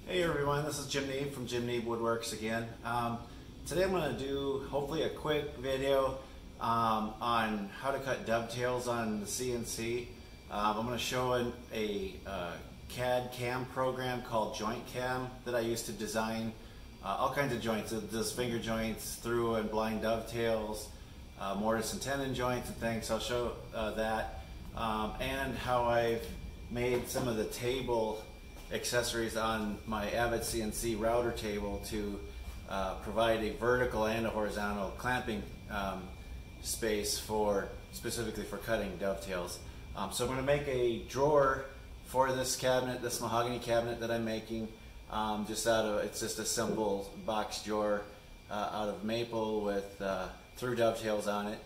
Hey everyone, this is Jim Neeb from Jim Neeb Woodworks again. Today I'm going to do hopefully a quick video on how to cut dovetails on the CNC. I'm going to show a CAD CAM program called JointCAM that I use to design all kinds of joints. It does finger joints, through and blind dovetails, mortise and tenon joints and things. So I'll show that and how I've made some of the table accessories on my AVID CNC router table to provide a vertical and a horizontal clamping space specifically for cutting dovetails. So I'm going to make a drawer for this cabinet, this mahogany cabinet that I'm making. It's just a simple box drawer out of maple with through dovetails on it.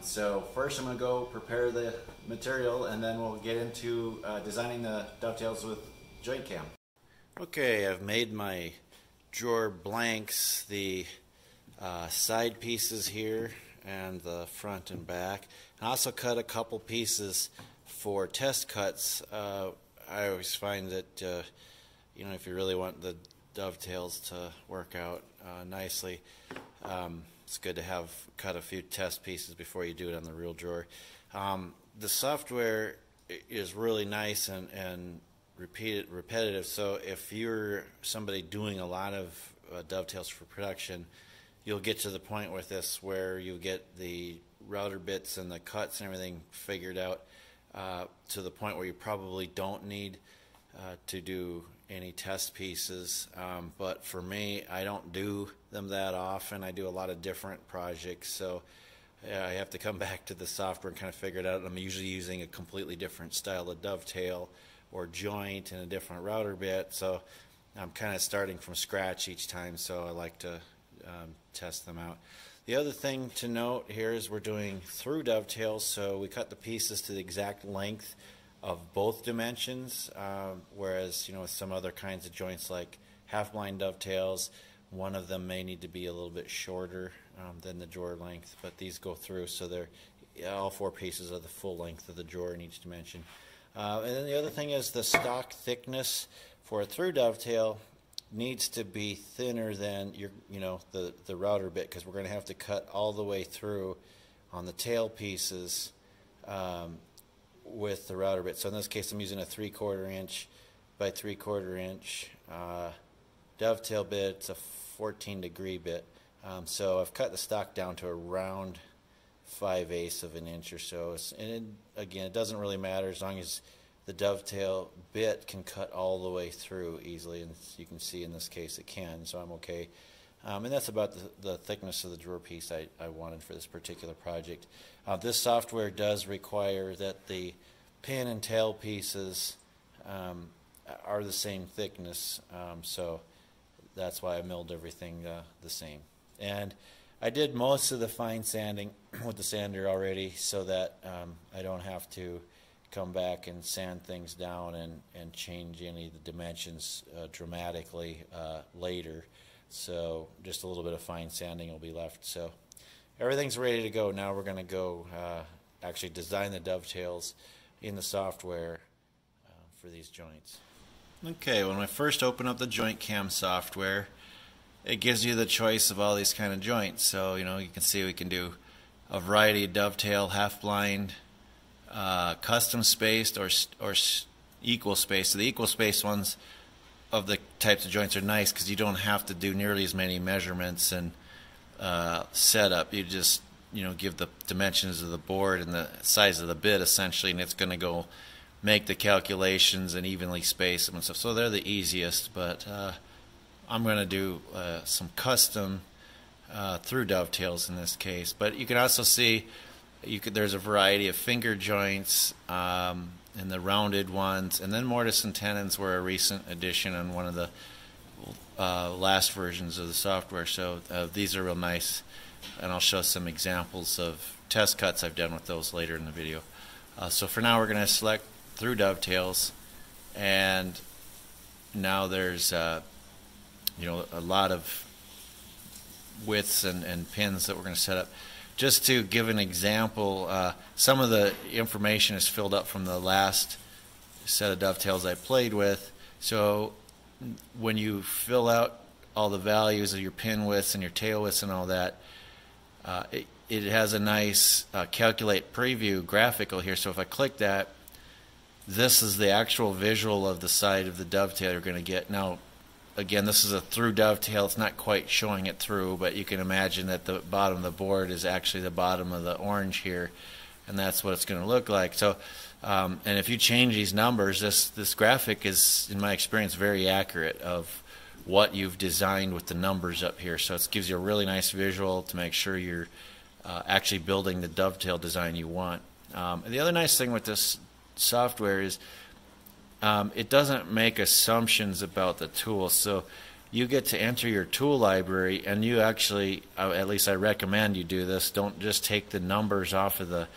So first I'm going to go prepare the material, and then we'll get into designing the dovetails with JointCAM. Okay, I've made my drawer blanks, the side pieces here and the front and back. I also cut a couple pieces for test cuts. I always find that if you really want the dovetails to work out nicely, it's good to have cut a few test pieces before you do it on the real drawer. The software is really nice and repetitive, so if you're somebody doing a lot of dovetails for production, you'll get to the point with this where you get the router bits and the cuts and everything figured out to the point where you probably don't need to do any test pieces. But for me, I don't do them that often. I do a lot of different projects, so I have to come back to the software and kind of figure it out. I'm usually using a completely different style of dovetail or joint and a different router bit, so I'm kind of starting from scratch each time, so I like to test them out. The other thing to note here is we're doing through dovetails, so we cut the pieces to the exact length of both dimensions, whereas with some other kinds of joints like half-blind dovetails, one of them may need to be a little bit shorter than the drawer length, but these go through, so they're all four pieces are the full length of the drawer in each dimension. And then the other thing is the stock thickness for a through dovetail needs to be thinner than the router bit, because we're going to have to cut all the way through on the tail pieces with the router bit. So in this case, I'm using a 3/4 inch by 3/4 inch dovetail bit. It's a 14-degree bit. So I've cut the stock down to around 5/8 of an inch or so. And again, it doesn't really matter as long as the dovetail bit can cut all the way through easily, and you can see in this case it can, so I'm okay. And that's about the thickness of the drawer piece I wanted for this particular project. This software does require that the pin and tail pieces are the same thickness, so that's why I milled everything the same. And I did most of the fine sanding with the sander already, so that I don't have to come back and sand things down and change any of the dimensions dramatically later. So just a little bit of fine sanding will be left. So everything's ready to go. Now we're going to go actually design the dovetails in the software for these joints. Okay, when I first open up the JointCAM software, it gives you the choice of all these kind of joints. So you can see we can do a variety of dovetail, half-blind, custom spaced, or equal spaced. So the equal spaced ones of the types of joints are nice because you don't have to do nearly as many measurements and setup. You just give the dimensions of the board and the size of the bit essentially, and it's going to go make the calculations and evenly space them and stuff. So they're the easiest, but I'm going to do some custom through dovetails in this case. But you can also see there's a variety of finger joints and the rounded ones, and then mortise and tenons were a recent addition on one of the last versions of the software. So these are real nice, and I'll show some examples of test cuts I've done with those later in the video. So for now, we're going to select through dovetails, and now there's a lot of widths and pins that we're going to set up. Just to give an example, some of the information is filled up from the last set of dovetails I played with. So when you fill out all the values of your pin widths and your tail widths and all that, it has a nice calculate preview graphical here. So if I click that, this is the actual visual of the side of the dovetail you're going to get. Now, again, this is a through dovetail. It's not quite showing it through, but you can imagine that the bottom of the board is actually the bottom of the orange here, and that's what it's going to look like. So, and if you change these numbers, this graphic is, in my experience, very accurate of what you've designed with the numbers up here. So it gives you a really nice visual to make sure you're actually building the dovetail design you want. And the other nice thing with this software is it doesn't make assumptions about the tool. So you get to enter your tool library, and you actually, at least I recommend you do this, don't just take the numbers off of the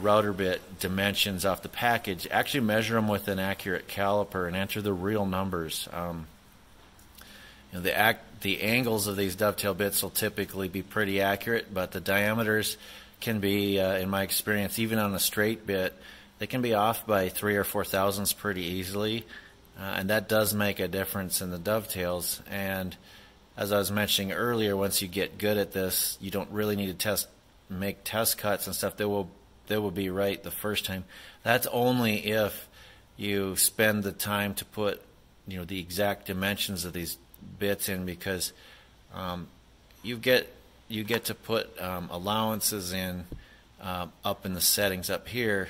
router bit dimensions off the package. Actually measure them with an accurate caliper and enter the real numbers. You know, the angles of these dovetail bits will typically be pretty accurate, but the diameters can be, in my experience, even on a straight bit, they can be off by 3 or 4 thousandths pretty easily, and that does make a difference in the dovetails. And as I was mentioning earlier, once you get good at this, you don't really need to make test cuts and stuff. They will be right the first time. That's only if you spend the time to put, you know, the exact dimensions of these bits in, because you get to put allowances in up in the settings up here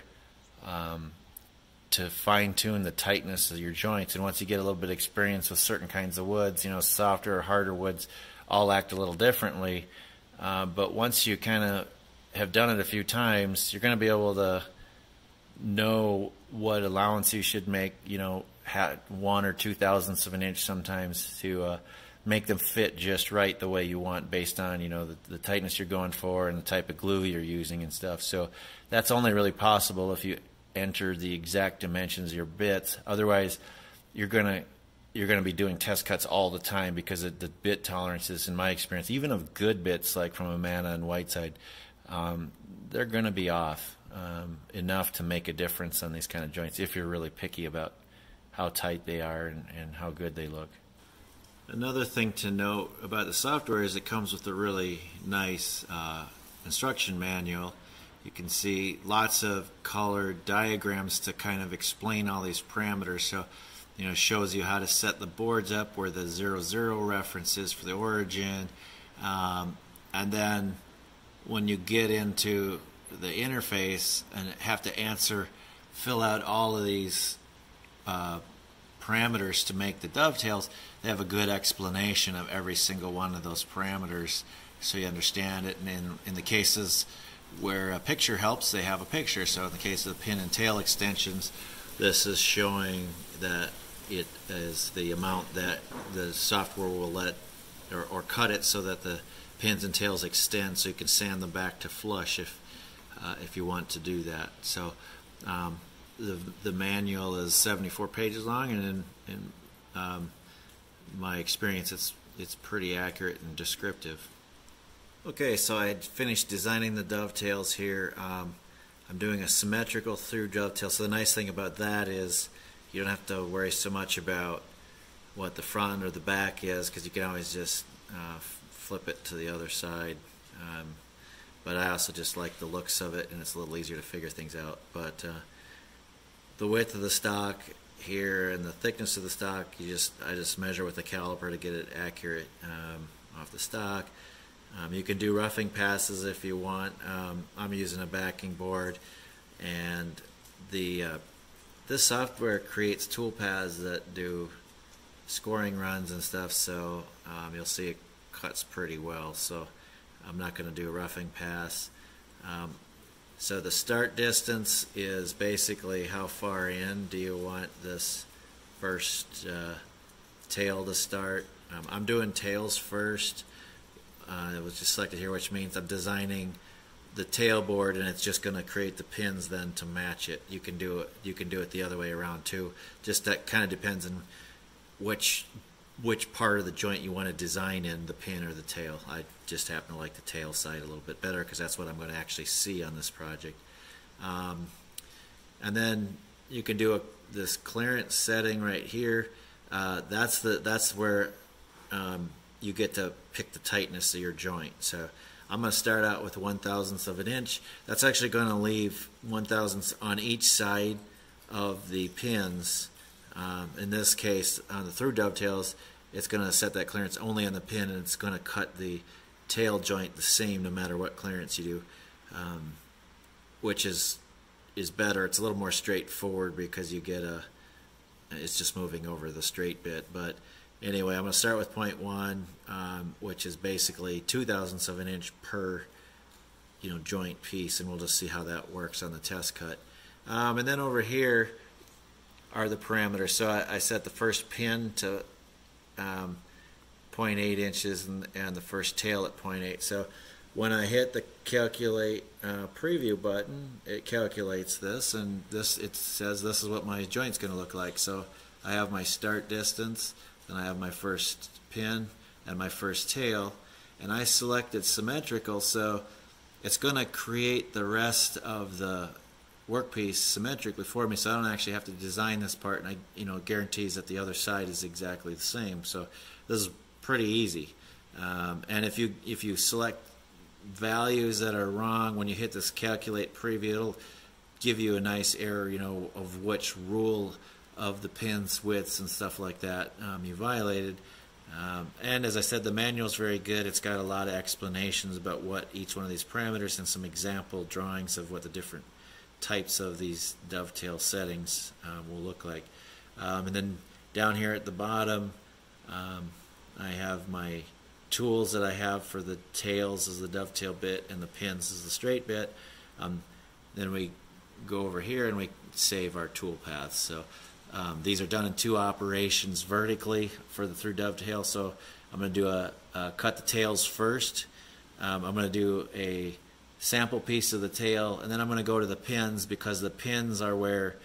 to fine-tune the tightness of your joints. And once you get a little bit of experience with certain kinds of woods, you know, softer or harder woods all act a little differently. But once you kind of have done it a few times, you're going to be able to know what allowance you should make, you know, 1 or 2 thousandths of an inch sometimes to make them fit just right the way you want, based on, you know, the tightness you're going for and the type of glue you're using and stuff. So that's only really possible if you enter the exact dimensions of your bits. Otherwise, you're going to be doing test cuts all the time, because of the bit tolerances, in my experience, even of good bits like from Amana and Whiteside, they're going to be off enough to make a difference on these kind of joints if you're really picky about how tight they are and how good they look. Another thing to note about the software is it comes with a really nice instruction manual. You can see lots of colored diagrams to kind of explain all these parameters. So, you know, it shows you how to set the boards up, where the 00 reference is for the origin, and then when you get into the interface and have to fill out all of these parameters to make the dovetails, they have a good explanation of every single one of those parameters, so you understand it. And in the cases where a picture helps, they have a picture. So in the case of the pin and tail extensions, this is showing that it is the amount that the software will let or cut it so that the pins and tails extend, so you can sand them back to flush if you want to do that. So the manual is 74 pages long, and in my experience, it's pretty accurate and descriptive. Okay, so I had finished designing the dovetails here. I'm doing a symmetrical through dovetail. So the nice thing about that is you don't have to worry so much about what the front or the back is, because you can always just flip it to the other side. But I also just like the looks of it, and it's a little easier to figure things out. But the width of the stock here and the thickness of the stock, I just measure with a caliper to get it accurate off the stock. You can do roughing passes if you want. I'm using a backing board, and this software creates toolpaths that do scoring runs and stuff, so you'll see it cuts pretty well. So I'm not going to do a roughing pass. So the start distance is basically how far in do you want this first tail to start. I'm doing tails first. It was just selected here, which means I'm designing the tail board, and it's just going to create the pins then to match it. You can do it the other way around too. Just that kind of depends on which part of the joint you want to design in, the pin or the tail. I just happen to like the tail side a little bit better, because that's what I'm going to actually see on this project. And then you can do this clearance setting right here. that's where you get to pick the tightness of your joint. So I'm going to start out with 1/1000th of an inch. That's actually going to leave 1/1000th on each side of the pins. In this case, on the through dovetails, it's going to set that clearance only on the pin, and it's going to cut the tail joint the same no matter what clearance you do, which is better. It's a little more straightforward because you get it's just moving over the straight bit. But anyway, I'm going to start with 0.1, which is basically 0.02 of an inch per joint piece, and we'll just see how that works on the test cut. And then over here are the parameters. So I set the first pin to 0.8 inches and the first tail at 0.8. So when I hit the calculate preview button, it calculates this, and it says this is what my joint's going to look like. So I have my start distance, then I have my first pin and my first tail, and I selected symmetrical, so it's going to create the rest of the workpiece symmetrically for me, so I don't actually have to design this part, and it guarantees that the other side is exactly the same. So this is pretty easy. And if you select values that are wrong when you hit this calculate preview, it'll give you a nice error, of which rule of the pins widths and stuff like that you violated. And as I said, the manual is very good. It's got a lot of explanations about what each one of these parameters and some example drawings of what the different types of these dovetail settings will look like. And then down here at the bottom, I have my tools that I have for the tails as the dovetail bit and the pins as the straight bit. Then we go over here and we save our tool paths. So these are done in 2 operations vertically for the through dovetail. So I'm going to do a cut the tails first. I'm going to do a sample piece of the tail, and then I'm going to go to the pins, because the pins are where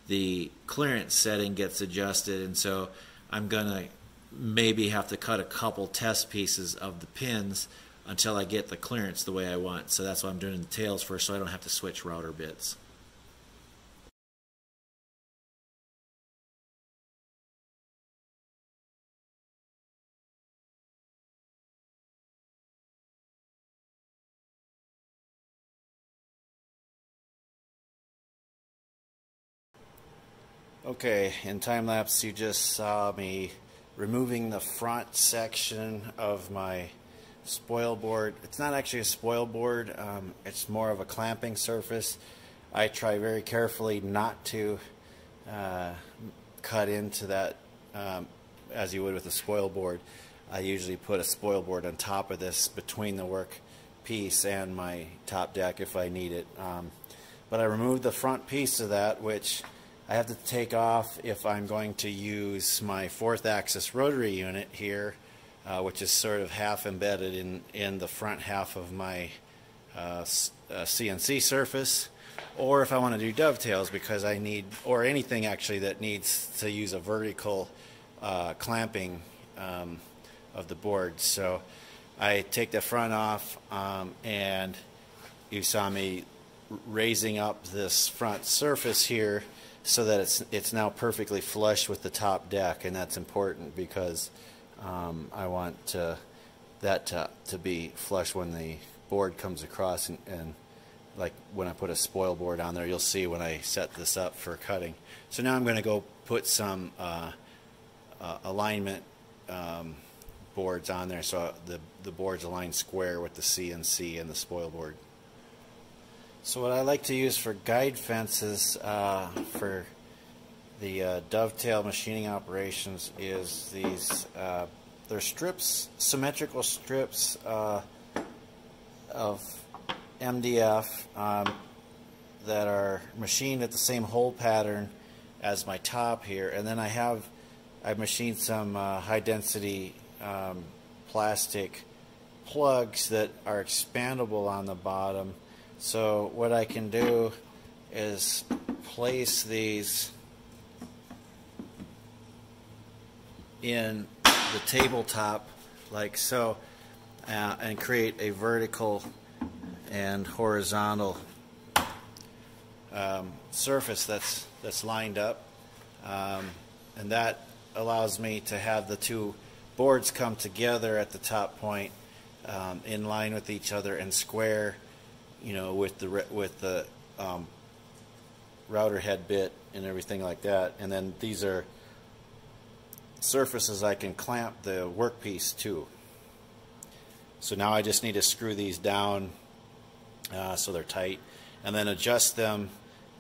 the clearance setting gets adjusted, and so I'm going to maybe have to cut a couple test pieces of the pins until I get the clearance the way I want. So that's why I'm doing the tails first, so I don't have to switch router bits. Okay, in time lapse you just saw me removing the front section of my spoil board. It's not actually a spoil board, it's more of a clamping surface. I try very carefully not to cut into that as you would with a spoil board. I usually put a spoil board on top of this between the work piece and my top deck if I need it. But I removed the front piece of that, which I have to take off if I'm going to use my 4th axis rotary unit here, which is sort of half embedded in the front half of my CNC surface, or if I want to do dovetails, because I need, or anything actually that needs to use a vertical clamping of the board. So I take the front off, and you saw me raising up this front surface here so that it's now perfectly flush with the top deck, and that's important because I want that to be flush when the board comes across, and like when I put a spoil board on there, you'll see when I set this up for cutting. So now I'm going to go put some alignment boards on there so the boards align square with the CNC and the spoil board. So what I like to use for guide fences for the dovetail machining operations is these, they're strips, symmetrical strips of MDF that are machined at the same hole pattern as my top here, and then I've machined some high density plastic plugs that are expandable on the bottom. So what I can do is place these in the tabletop like so, and create a vertical and horizontal surface that's lined up, and that allows me to have the two boards come together at the top point, in line with each other and square, with the router head bit and everything like that. And then these are surfaces I can clamp the workpiece to. So now I just need to screw these down so they're tight, and then adjust them.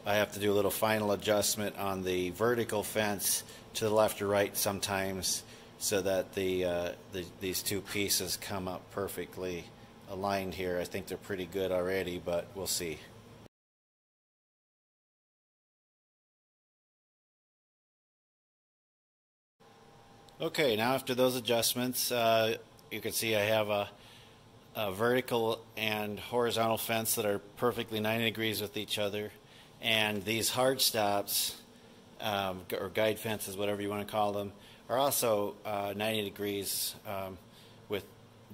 I have to do a little final adjustment on the vertical fence to the left or right sometimes, so that these two pieces come up perfectly aligned here. I think they're pretty good already, but we'll see. Okay, now after those adjustments, you can see I have a vertical and horizontal fence that are perfectly 90 degrees with each other, and these hard stops, or guide fences, whatever you want to call them, are also 90 degrees with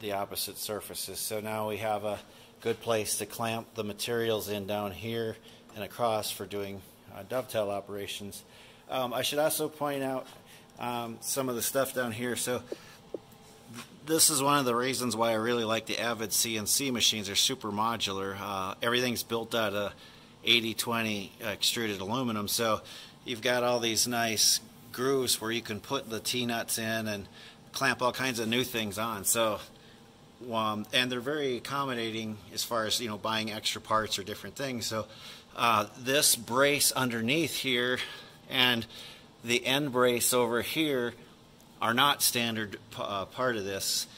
the opposite surfaces. So now we have a good place to clamp the materials in down here and across for doing dovetail operations. I should also point out some of the stuff down here. So this is one of the reasons why I really like the AVID CNC machines. They're super modular. Everything's built out of 80-20 extruded aluminum, so you've got all these nice grooves where you can put the T-nuts in and clamp all kinds of new things on. So and they're very accommodating as far as buying extra parts or different things. So this brace underneath here and the end brace over here are not standard part of this.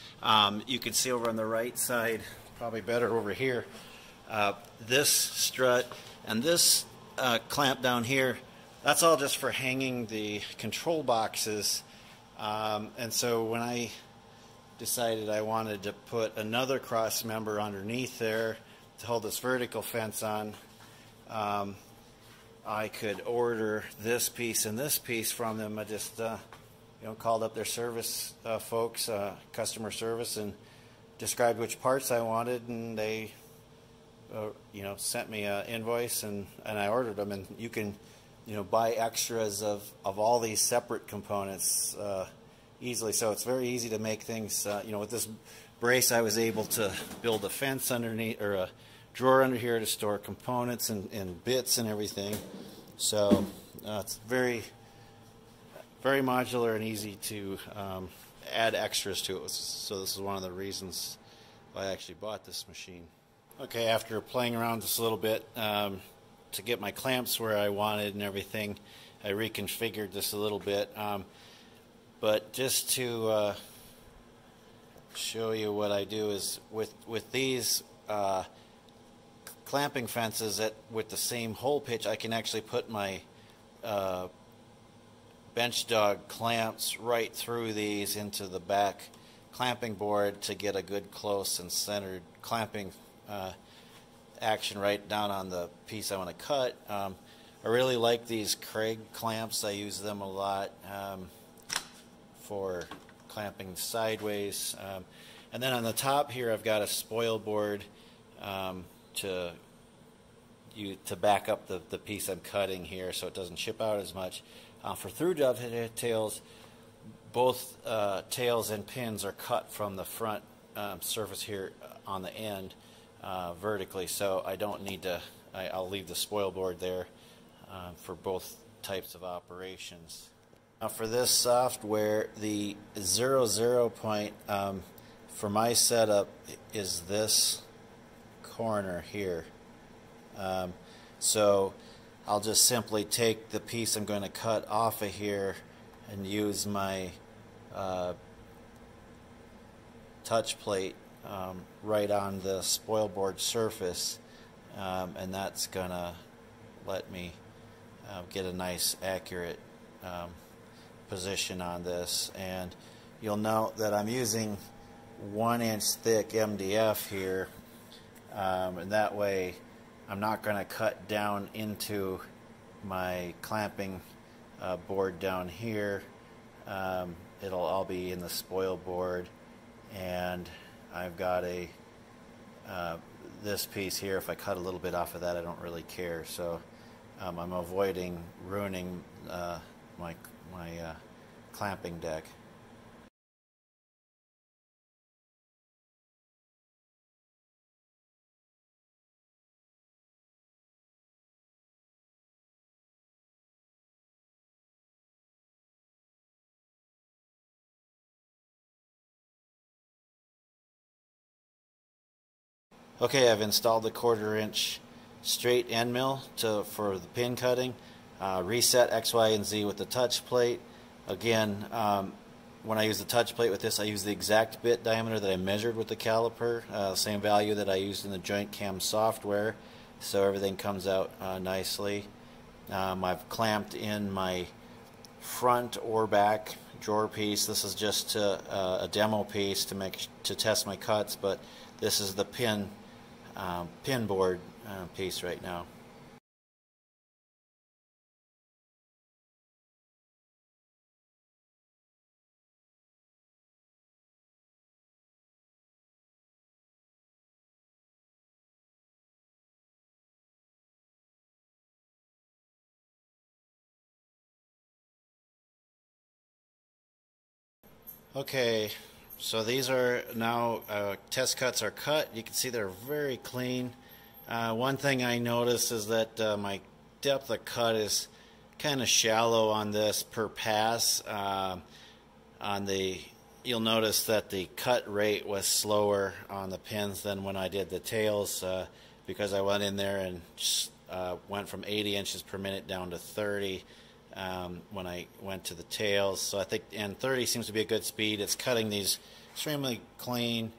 You can see over on the right side, probably better over here, this strut and this clamp down here, that's all just for hanging the control boxes. And so when I decided I wanted to put another cross member underneath there to hold this vertical fence on, I could order this piece and this piece from them. I just called up their service folks, customer service, and described which parts I wanted, and they sent me an invoice, and I ordered them. And you can buy extras of all these separate components easily. So it's very easy to make things. With this brace, I was able to build a fence underneath, or a drawer under here to store components and bits and everything. So it's very modular and easy to add extras to it. So this is one of the reasons why I actually bought this machine. Okay, after playing around just a little bit to get my clamps where I wanted and everything, I reconfigured this a little bit. But just to show you what I do is with these clamping fences with the same hole pitch, I can actually put my bench dog clamps right through these into the back clamping board to get a good close and centered clamping action right down on the piece I want to cut. I really like these Craig clamps. I use them a lot for clamping sideways. And then on the top here I've got a spoil board to back up the piece I'm cutting here so it doesn't chip out as much. For through dovetails, both tails and pins are cut from the front surface here on the end vertically, so I don't need to, I'll leave the spoil board there for both types of operations. Now for this software, the 0 point for my setup is this corner here. So I'll just simply take the piece I'm going to cut off of here and use my touch plate right on the spoil board surface, and that's going to let me get a nice accurate position on this. And you'll note that I'm using 1-inch thick MDF here, and that way I'm not going to cut down into my clamping board down here. It'll all be in the spoil board, and I've got this piece here. If I cut a little bit off of that, I don't really care. So I'm avoiding ruining my clamping deck. Okay, I've installed the 1/4 inch straight end mill for the pin cutting. Reset X, Y, and Z with the touch plate. Again, when I use the touch plate with this, I use the exact bit diameter that I measured with the caliper, same value that I used in the JointCAM software, so everything comes out nicely. I've clamped in my front or back drawer piece. This is just a demo piece to test my cuts, but this is the pin board piece right now. Okay, so these are now test cuts are cut. You can see they're very clean. One thing I noticed is that my depth of cut is kind of shallow on this per pass. You'll notice that the cut rate was slower on the pins than when I did the tails, because I went in there and went from 80 inches per minute down to 30 when I went to the tails. So I think, and 30 seems to be a good speed. It's cutting these extremely clean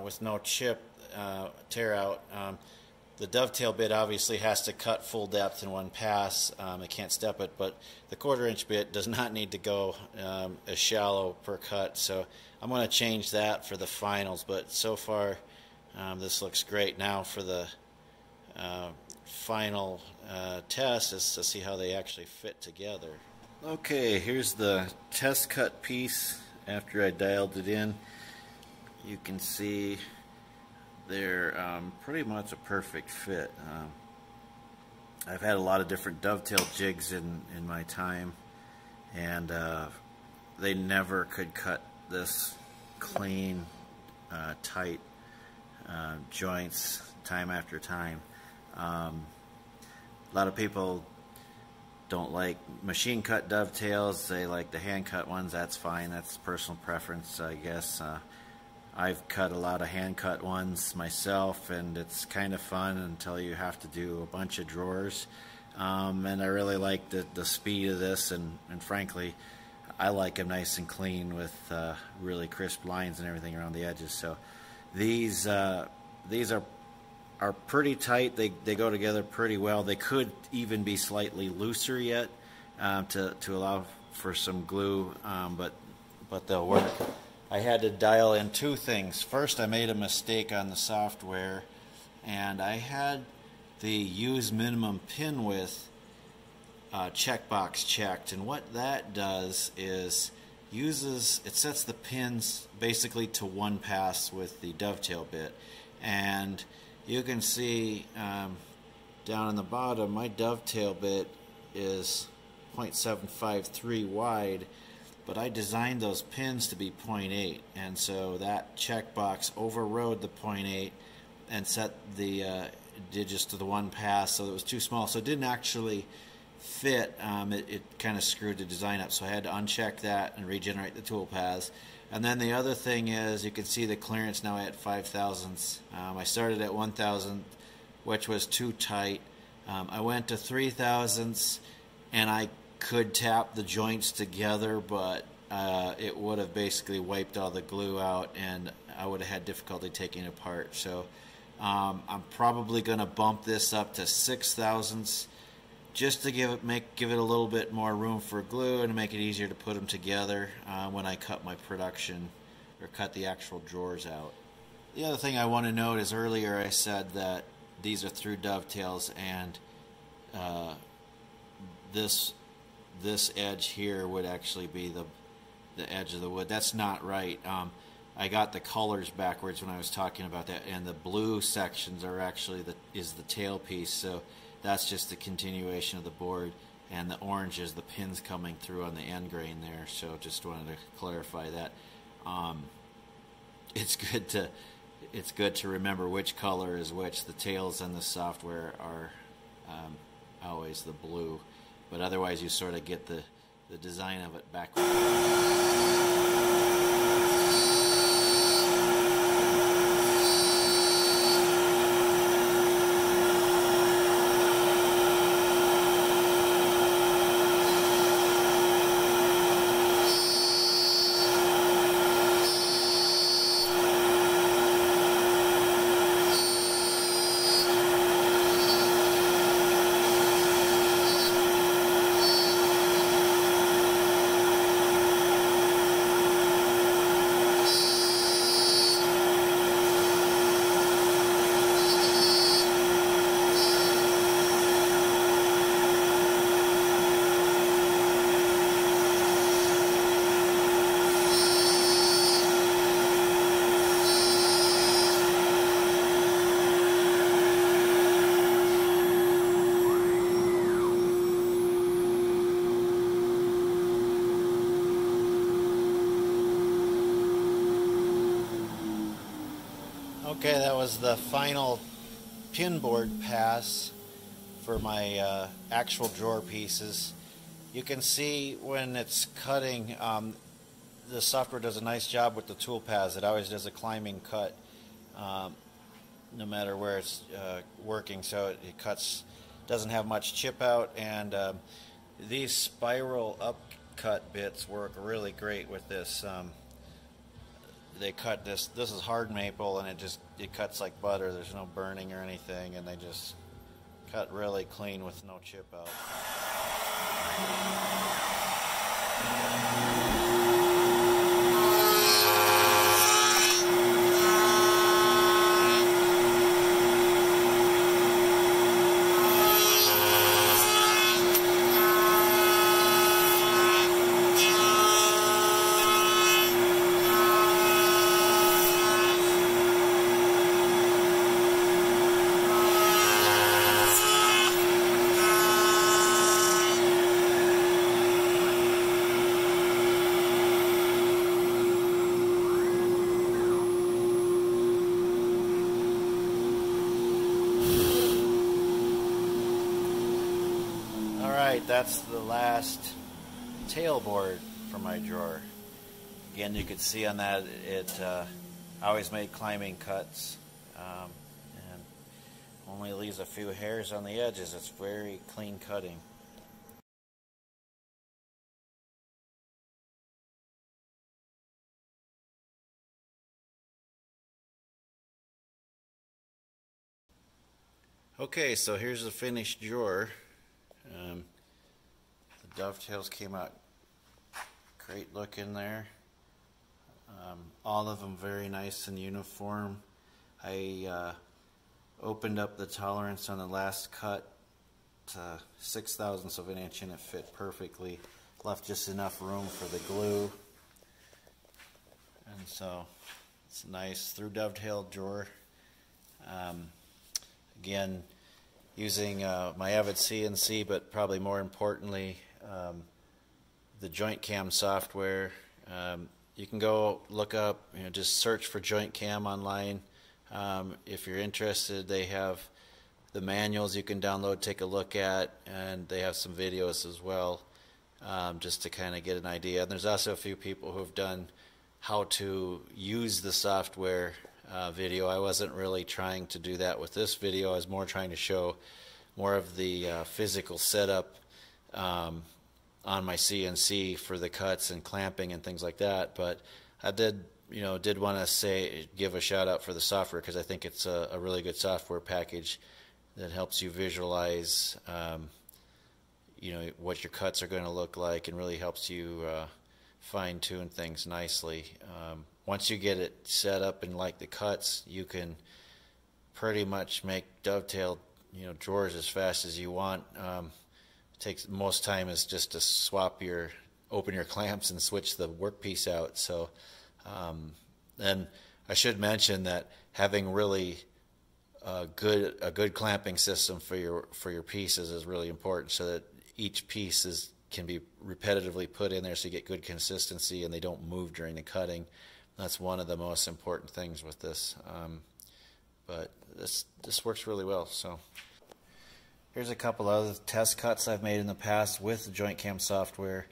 with no chip tear out. The dovetail bit obviously has to cut full depth in one pass. It can't step it, but the 1/4 inch bit does not need to go as shallow per cut. So I'm going to change that for the finals, but so far this looks great. Now for the final test is to see how they actually fit together. Okay, here's the test cut piece after I dialed it in. You can see they're pretty much a perfect fit. I've had a lot of different dovetail jigs in my time, and they never could cut this clean, tight joints time after time. A lot of people don't like machine cut dovetails. They like the hand cut ones. That's fine. That's personal preference, I guess. I've cut a lot of hand cut ones myself, and it's kind of fun until you have to do a bunch of drawers. And I really like the speed of this, and frankly, I like them nice and clean with really crisp lines and everything around the edges. So these are pretty tight. They go together pretty well. They could even be slightly looser yet to allow for some glue, but they'll work. I had to dial in two things. First, I made a mistake on the software, and I had the use minimum pin width checkbox checked, and what that does is it sets the pins basically to one pass with the dovetail bit, and you can see down in the bottom my dovetail bit is 0.753 wide, but I designed those pins to be 0.8, and so that checkbox overrode the 0.8 and set the digits to the one pass, so it was too small, so it didn't actually fit. It kind of screwed the design up, so I had to uncheck that and regenerate the toolpaths. And then the other thing is, you can see the clearance now at 5 thousandths. I started at 1 thousandth, which was too tight. I went to 3 thousandths, and I could tap the joints together, but it would have basically wiped all the glue out, and I would have had difficulty taking it apart. So I'm probably going to bump this up to 6 thousandths just to give it a little bit more room for glue and to make it easier to put them together when I cut my production or cut the actual drawers out. The other thing I want to note is, earlier I said that these are through dovetails, and this edge here would actually be the edge of the wood. That's not right. I got the colors backwards when I was talking about that, and the blue sections are actually the tail piece, so that's just the continuation of the board, and the orange is the pins coming through on the end grain there. So just wanted to clarify that. It's good to remember which color is which. The tails in the software are always the blue, but otherwise you sort of get the design of it backwards. Okay, that was the final pin board pass for my actual drawer pieces. You can see when it's cutting, the software does a nice job with the toolpaths. It always does a climbing cut no matter where it's working, so it cuts, doesn't have much chip out, and these spiral upcut bits work really great with this. They cut this is hard maple, and it cuts like butter. There's no burning or anything, and they just cut really clean with no chip out. That's the last tailboard for my drawer. Again, you could see on that it always made climbing cuts, and only leaves a few hairs on the edges. It's very clean cutting. Okay, so here's the finished drawer. The dovetails came out great looking there. All of them very nice and uniform. I opened up the tolerance on the last cut to 6/1000ths of an inch, and it fit perfectly. Left just enough room for the glue, and so it's a nice through dovetail drawer. Again, using my AVID CNC, but probably more importantly, the JointCAM software. You can go look up, just search for JointCAM online. If you're interested, they have the manuals you can download, take a look at, and they have some videos as well, just to kind of get an idea. And there's also a few people who've done how to use the software video. I wasn't really trying to do that with this video. I was more trying to show more of the physical setup on my CNC for the cuts and clamping and things like that. But I did want to give a shout out for the software, because I think it's a really good software package that helps you visualize what your cuts are going to look like, and really helps you fine-tune things nicely. Once you get it set up and like the cuts, you can pretty much make dovetail drawers as fast as you want. Takes most time is just to open your clamps and switch the workpiece out. So and I should mention that having really a good clamping system for your pieces is really important, so that each piece can be repetitively put in there so you get good consistency and they don't move during the cutting. That's one of the most important things with this. But this works really well. So here's a couple other test cuts I've made in the past with the JointCAM software.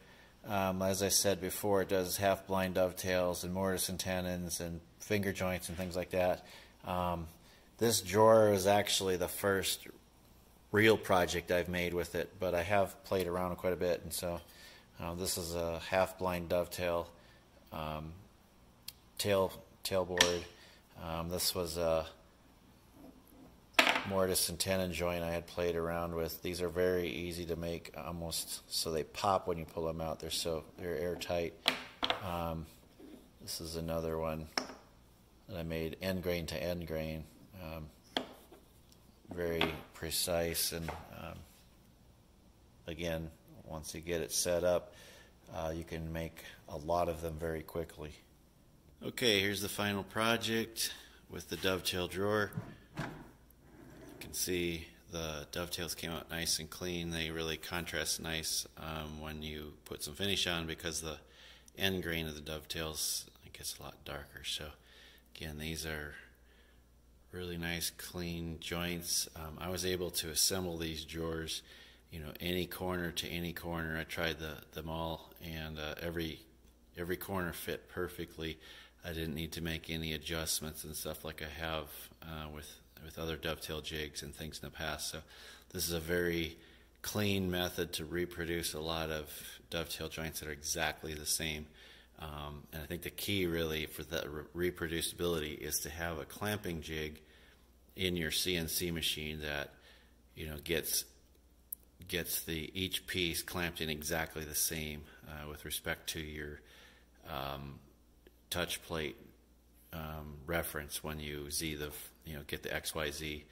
As I said before, it does half-blind dovetails and mortise and tenons and finger joints and things like that. This drawer is actually the first real project I've made with it, but I have played around quite a bit, and so this is a half-blind dovetail tailboard. This was a mortise and tenon joint I had played around with. These are very easy to make, almost so they pop when you pull them out. They're airtight. This is another one that I made end grain to end grain. Very precise, and again, once you get it set up, you can make a lot of them very quickly. Okay, here's the final project with the dovetail drawer. You can see the dovetails came out nice and clean. They really contrast nice when you put some finish on, because the end grain of the dovetails gets a lot darker. So again, these are really nice clean joints. I was able to assemble these drawers, any corner to any corner. I tried them all, and every corner fit perfectly. I didn't need to make any adjustments and stuff like I have with other dovetail jigs and things in the past. So this is a very clean method to reproduce a lot of dovetail joints that are exactly the same. And I think the key really for that reproducibility is to have a clamping jig in your CNC machine that gets each piece clamped in exactly the same with respect to your touch plate reference when you get the XYZ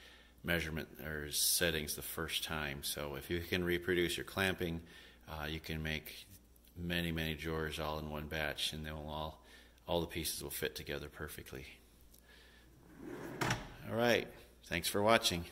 measurement or settings the first time. So if you can reproduce your clamping, you can make many drawers all in one batch, and all the pieces will fit together perfectly. All right, thanks for watching.